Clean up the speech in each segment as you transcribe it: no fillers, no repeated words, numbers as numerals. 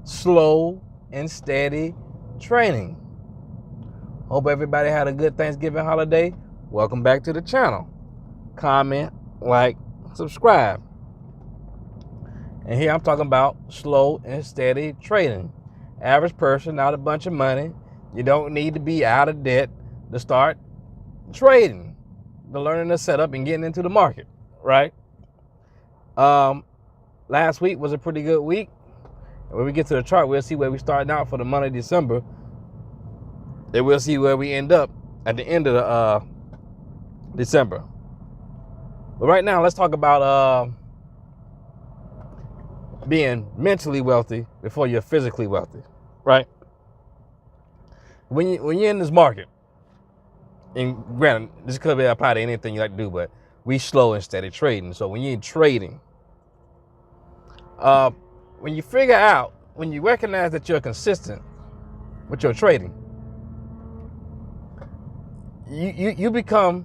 slow and steady training. Hope everybody had a good Thanksgiving holiday. Welcome back to the channel. Comment, like, subscribe. And here I'm talking about slow and steady trading. Average person, not a bunch of money. You don't need to be out of debt to start trading, to learning the setup and getting into the market, right? Last week was a pretty good week. When we get to the chart, we'll see where we're starting out for the month of December. And we'll see where we end up at the end of the December. But right now, let's talk about being mentally wealthy before you're physically wealthy, right? When you're in this market, and granted, this could be applied to anything you like to do, but we slow and steady trading. So when you're trading, when you recognize that you're consistent with your trading, you become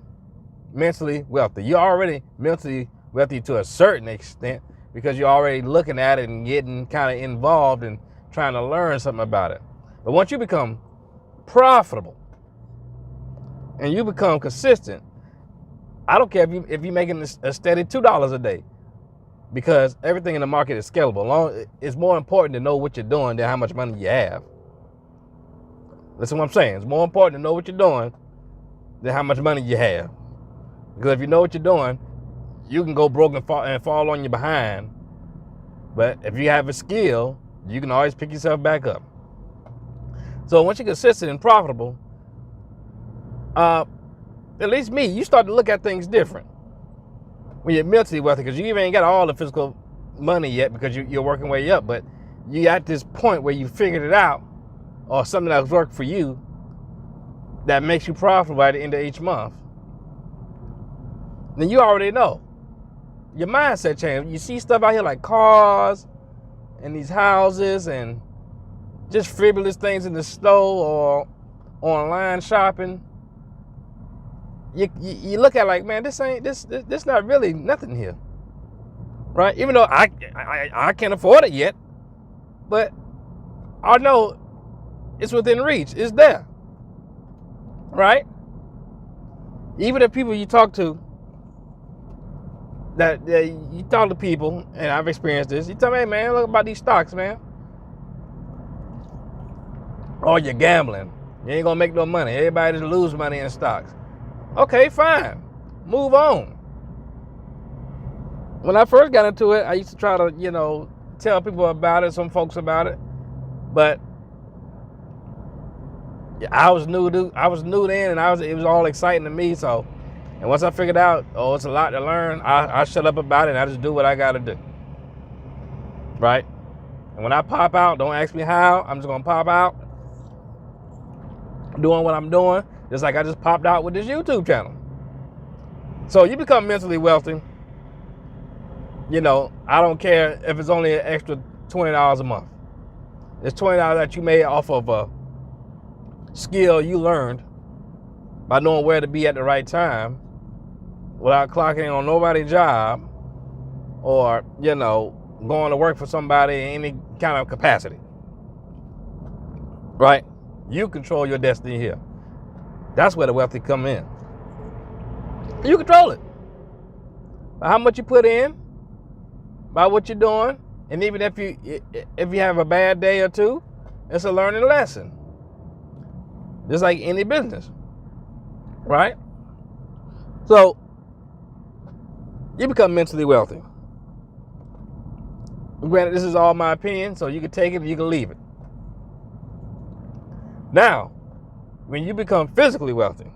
mentally wealthy. You're already mentally wealthy to a certain extent because you're already looking at it and getting kind of involved and trying to learn something about it. But once you become profitable and you become consistent, I don't care if you're making a steady $2 a day, because everything in the market is scalable. It's more important to know what you're doing than how much money you have. Listen what I'm saying. It's more important to know what you're doing than how much money you have. Because if you know what you're doing, you can go broke and fall on your behind. But if you have a skill, you can always pick yourself back up. So once you're consistent and profitable, at least me, you start to look at things different when you're mentally wealthy, because you even ain't got all the physical money yet because you're working way up. But you at this point where you figured it out, or something that's worked for you that makes you profitable at the end of each month, then you already know. Your mindset changed. You see stuff out here like cars and these houses and just frivolous things in the store or online shopping. You look at it like, man, this not really nothing here, right? Even though I can't afford it yet, but I know it's within reach. It's there, right? Even the people you talk to, that you talk to people, and I've experienced this. You tell me, hey, man, look about these stocks, man. Oh, you're gambling. You ain't gonna make no money. Everybody just lose money in stocks. Okay, fine. Move on. When I first got into it, I used to try to, tell people about it, some folks about it. But I was new then, and it was all exciting to me. So, and once I figured out, it's a lot to learn, I shut up about it and I just do what I got to do. Right? And when I pop out, don't ask me how. I'm just gonna pop out, doing what I'm doing, just like I just popped out with this YouTube channel. So you become mentally wealthy. I don't care if it's only an extra $20 a month. It's $20 that you made off of a skill you learned by knowing where to be at the right time without clocking in on nobody's job or, going to work for somebody in any kind of capacity. Right? You control your destiny here. That's where the wealthy come in. You control it. By how much you put in, by what you're doing, and even if you have a bad day or two, it's a learning lesson. Just like any business, right? So you become mentally wealthy. Granted, this is all my opinion, so you can take it or you can leave it. Now, when you become physically wealthy,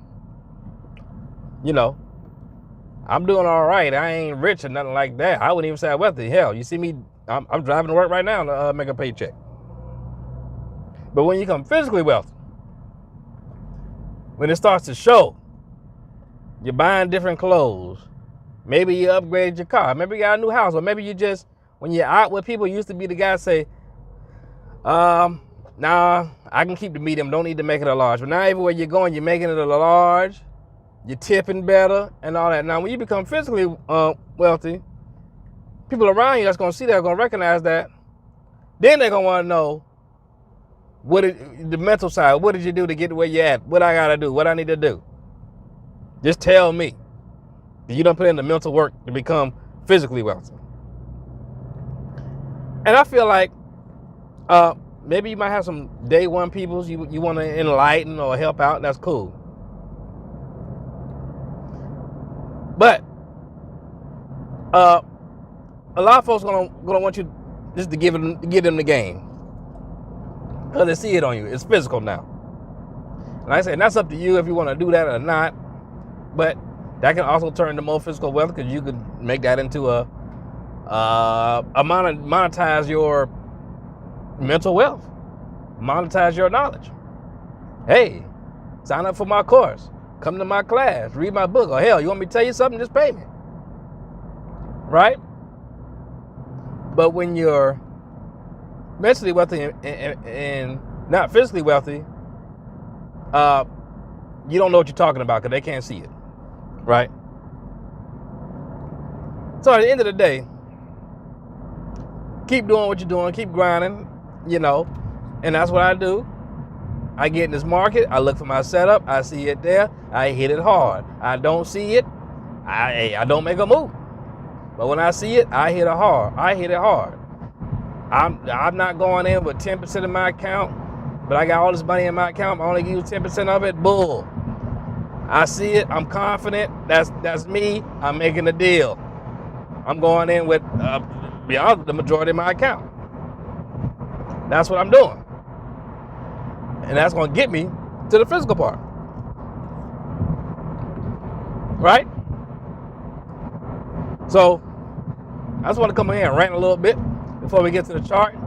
I'm doing all right. I ain't rich or nothing like that. I wouldn't even say I'm wealthy. Hell, you see me, I'm driving to work right now to make a paycheck. But when you become physically wealthy, when it starts to show, you're buying different clothes. Maybe you upgraded your car. Maybe you got a new house. Or maybe you just, when you're out with people, you used to be the guy say, nah, I can keep the medium, don't need to make it a large. But now everywhere you're going, you're making it a large, you're tipping better and all that. Now, when you become physically wealthy, people around you that's gonna see that are gonna recognize that, Then they're going to want to know the mental side. What did you do to get to where you're at? What I got to do? What I need to do? Just tell me. You don't put in the mental work to become physically wealthy. And I feel like maybe you might have some day one peoples you want to enlighten or help out. That's cool. But a lot of folks gonna want you just to give them the game. Because they see it on you. It's physical now. And like I said, that's up to you if you want to do that or not. But that can also turn to more physical wealth because you could make that into monetize your mental wealth, monetize your knowledge. Hey, sign up for my course, come to my class, read my book, or hell, you want me to tell you something? Just pay me, right? But when you're mentally wealthy and not physically wealthy, you don't know what you're talking about because they can't see it, right? So at the end of the day, keep doing what you're doing, keep grinding, and that's what I do. I get in this market, I look for my setup, I see it there, I hit it hard. I don't see it, I don't make a move. But when I see it, I hit it hard. I'm not going in with 10% of my account, but I got all this money in my account, I only use 10% of it. Bull. I see it, I'm confident, that's me, I'm making a deal. I'm going in with beyond the majority of my account. That's what I'm doing. And that's going to get me to the physical part. Right? So, I just want to come in here and rant a little bit before we get to the chart.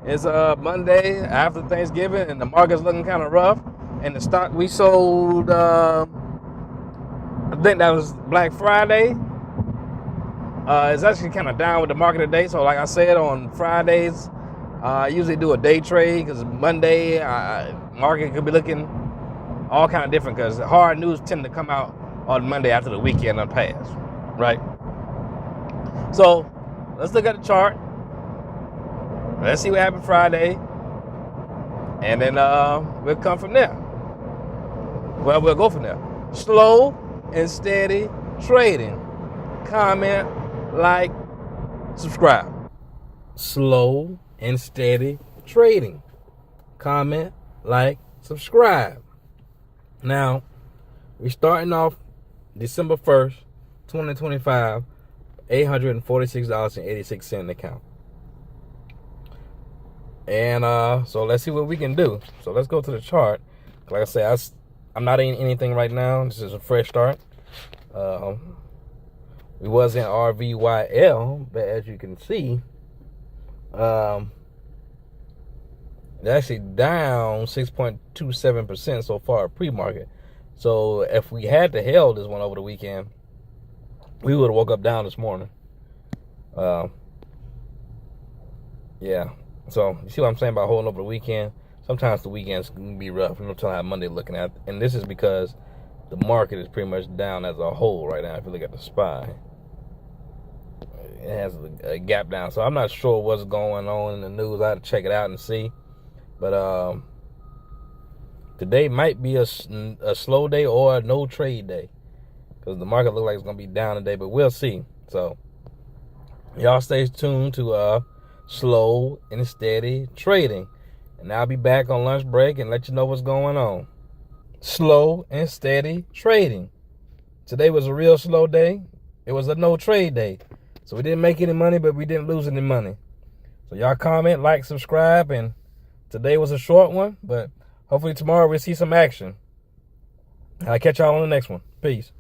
It's Monday after Thanksgiving, and the market's looking kind of rough. And the stock we sold, I think that was Black Friday. It's actually kind of down with the market today. So like I said, on Fridays, I usually do a day trade because Monday, market could be looking all kind of different because hard news tend to come out on Monday after the weekend passed, right? So let's look at the chart. Let's see what happened Friday. And then we'll come from there. Well, we'll go from there. Slow and steady trading. Comment, like, subscribe. Slow and steady trading. Comment, like, subscribe. Now, we're starting off December 1st, 2025, $846.86 in the account. And so let's see what we can do. So let's go to the chart. Like I said, I'm not in anything right now. This is a fresh start. We was in RVYL, but as you can see, it's actually down 6.27% so far pre-market. So if we had to held this one over the weekend, we would have woke up down this morning. Yeah. So you see what I'm saying about holding over the weekend? Sometimes the weekends can be rough. You know, tell how Monday looking at, and this is because the market is pretty much down as a whole right now. If you look at the SPY, it has a gap down. So I'm not sure what's going on in the news. I have to check it out and see. But today might be a slow day or a no trade day because the market looks like it's gonna be down today. But we'll see. So y'all stay tuned to slow and steady trading, and I'll be back on lunch break and let you know what's going on. Slow and steady trading. Today was a real slow day. It was a no trade day. So we didn't make any money, but we didn't lose any money. So y'all comment, like, subscribe, and today was a short one, but hopefully tomorrow we'll see some action. I'll catch y'all on the next one. Peace.